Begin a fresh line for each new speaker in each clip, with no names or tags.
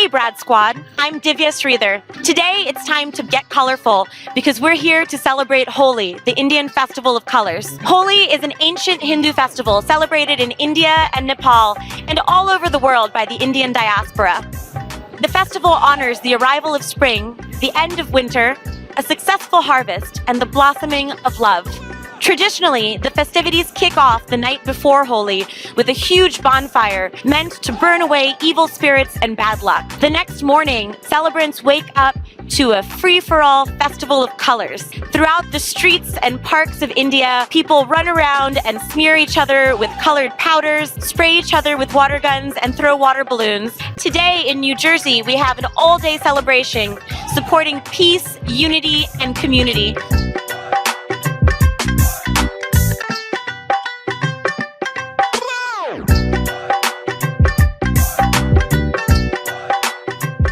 Hey Brad Squad, I'm Divya Sridhar. Today it's time to get colorful because we're here to celebrate Holi, the Indian festival of colors. Holi is an ancient Hindu festival celebrated in India and Nepal and all over the world by the Indian diaspora. The festival honors the arrival of spring, the end of winter, a successful harvest, and the blossoming of love. Traditionally, the festivities kick off the night before Holi with a huge bonfire meant to burn away evil spirits and bad luck. The next morning, celebrants wake up to a free-for-all festival of colors. Throughout the streets and parks of India, people run around and smear each other with colored powders, spray each other with water guns, and throw water balloons. Today in New Jersey, we have an all-day celebration supporting peace, unity, and community.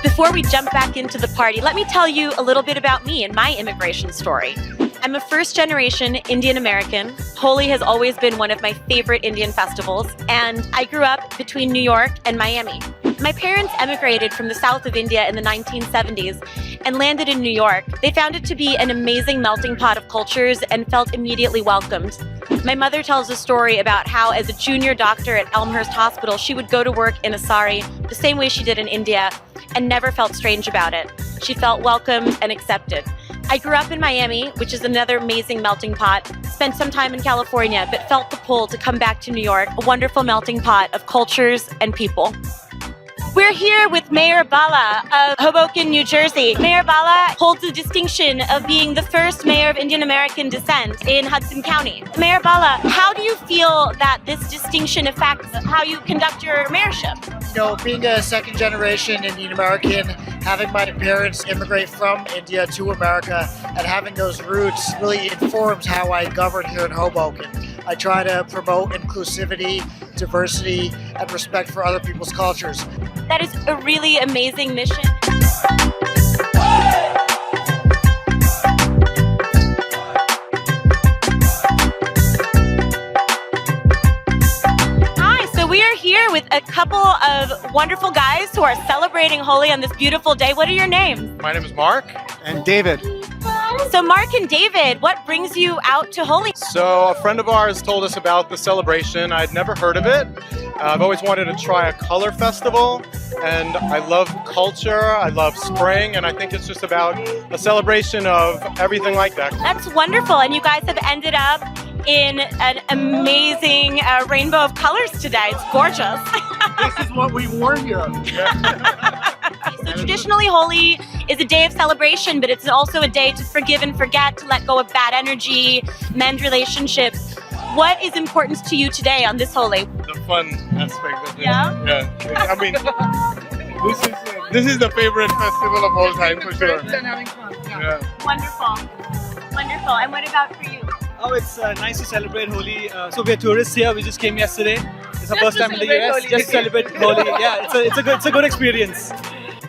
Before we jump back into the party, let me tell you a little bit about me and my immigration story. I'm a first-generation Indian American. Holi has always been one of my favorite Indian festivals, and I grew up between New York and Miami. My parents emigrated from the south of India in the 1970s and landed in New York. They found it to be an amazing melting pot of cultures and felt immediately welcomed. My mother tells a story about how, as a junior doctor at Elmhurst Hospital, she would go to work in a sari the same way she did in India and never felt strange about it. She felt welcomed and accepted. I grew up in Miami, which is another amazing melting pot, spent some time in California, but felt the pull to come back to New York, a wonderful melting pot of cultures and people. We're here with Mayor Bala of Hoboken, New Jersey. Mayor Bala holds the distinction of being the first mayor of Indian American descent in Hudson County. Mayor Bala, how do you feel that this distinction affects how you conduct your mayorship?
You know, being a second generation Indian American, having my parents immigrate from India to America, and having those roots really informs how I govern here in Hoboken. I try to promote inclusivity, diversity, and respect for other people's cultures.
That is a really amazing mission. Hi, so we are here with a couple of wonderful guys who are celebrating Holi on this beautiful day. What are your names?
My name is Mark.
And David.
So Mark and David, what brings you out to Holi?
So a friend of ours told us about the celebration. I'd never heard of it. I've always wanted to try a color festival, and I love culture, I love spring, and I think it's just about a celebration of everything like that.
That's wonderful, and you guys have ended up in an amazing rainbow of colors today. It's gorgeous.
This is what we wore here.
So traditionally, Holi is a day of celebration, but it's also a day to forgive and forget, to let go of bad energy, mend relationships. What is important to you today on this Holi?
The fun aspect of it.
Yeah?
Yeah. I mean, this is the favorite festival of all time for sure.
And having fun.
Yeah.
Wonderful. Wonderful. And what about for you?
Oh, it's nice to celebrate Holi. So we're tourists here. We just came yesterday. It's our first time in the US. Just to celebrate Holi. Yeah, it's a good experience.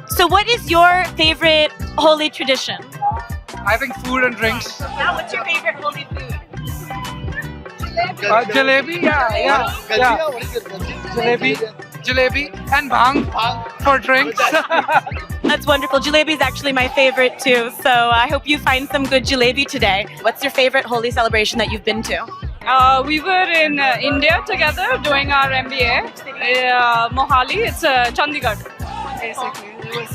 So what is your favorite Holi tradition?
I think food and drinks.
Yeah, what's your favorite Holi food?
Jalebi, yeah. Jalebi and bhang for drinks.
That's wonderful. Jalebi is actually my favorite too, so I hope you find some good jalebi today. What's your favorite Holi celebration that you've been to?
We were in India together doing our MBA. Mohali, it's Chandigarh, basically. It was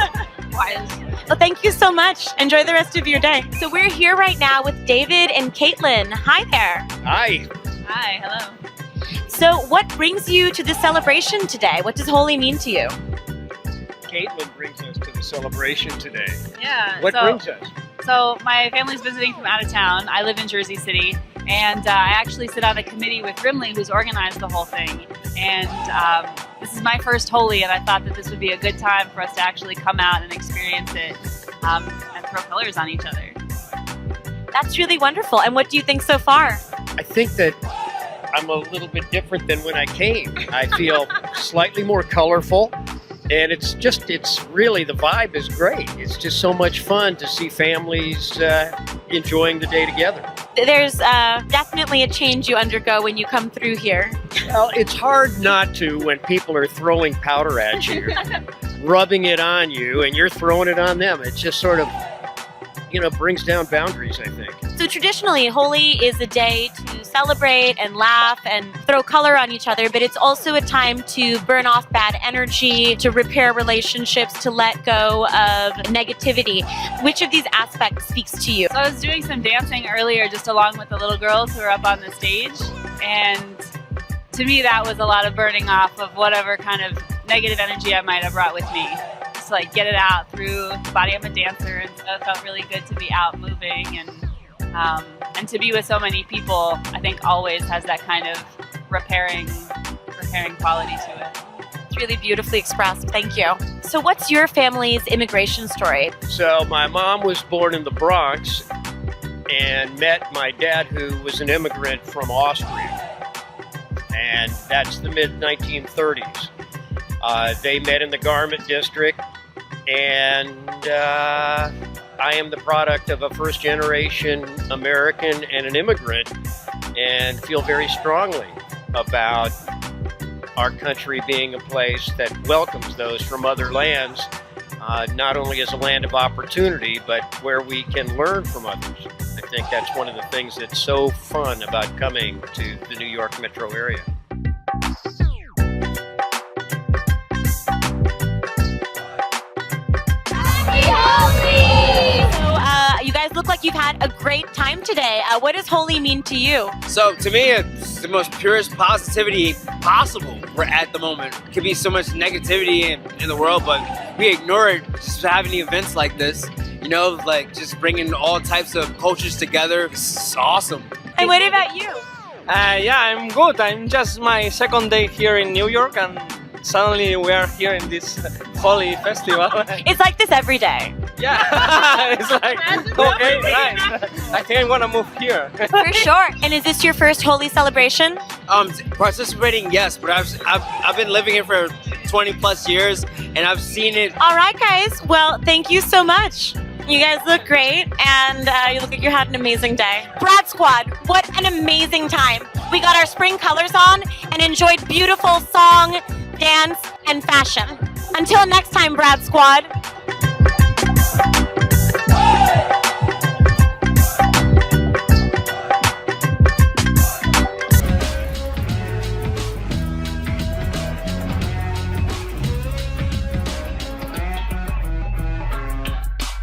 wild.
Well, thank you so much. Enjoy the rest of your day. So we're here right now with David and Caitlin. Hi there.
Hi.
Hi, hello.
So what brings you to the celebration today? What does Holi mean to you?
Caitlin brings us to the celebration today.
Yeah.
What brings us?
So my family's visiting from out of town. I live in Jersey City, and I actually sit on a committee with Brimley, who's organized the whole thing. And this is my first Holi, and I thought that this would be a good time for us to actually come out and experience it and throw colors on each other.
That's really wonderful. And what do you think so far?
I think that I'm a little bit different than when I came. I feel slightly more colorful, and it's really, the vibe is great. It's just so much fun to see families enjoying the day together.
There's definitely a change you undergo when you come through here.
Well, it's hard not to when people are throwing powder at you. rubbing it on you and you're throwing it on them. It just sort of, brings down boundaries, I think.
So traditionally, Holi is a day to celebrate and laugh and throw color on each other, but it's also a time to burn off bad energy, to repair relationships, to let go of negativity. Which of these aspects speaks to you?
So I was doing some dancing earlier just along with the little girls who were up on the stage, and to me that was a lot of burning off of whatever kind of negative energy I might have brought with me. Just like get it out through the body. I'm a dancer, and so it felt really good to be out moving and to be with so many people. I think always has that kind of repairing quality to it.
It's really beautifully expressed. Thank you. So what's your family's immigration story?
So my mom was born in the Bronx and met my dad, who was an immigrant from Austria. And that's the mid-1930s. They met in the garment district, and I am the product of a first-generation American and an immigrant, and feel very strongly about our country being a place that welcomes those from other lands, not only as a land of opportunity, but where we can learn from others. I think that's one of the things that's so fun about coming to the New York metro area.
You guys look like you've had a great time today. What does Holi mean to you?
So to me, it's the most purest positivity possible at the moment. It could be so much negativity in the world, but we ignore it just having events like this. Like just bringing all types of cultures together. It's awesome.
And what about you?
Yeah, I'm good. I'm just my second day here in New York, and suddenly we are here in this Holi festival.
It's like this every day.
Yeah, it's like, okay, nice. I think I'm gonna move here.
For sure. And is this your first Holi celebration?
Participating, yes, but I've been living here for 20 plus years, and I've seen it.
All right, guys. Well, thank you so much. You guys look great, and you look like you had an amazing day. Brad Squad, what an amazing time. We got our spring colors on and enjoyed beautiful song, dance, and fashion. Until next time, Brad Squad.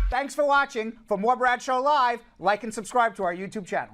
Thanks for watching. For more Brad Show Live, like and subscribe to our YouTube channel.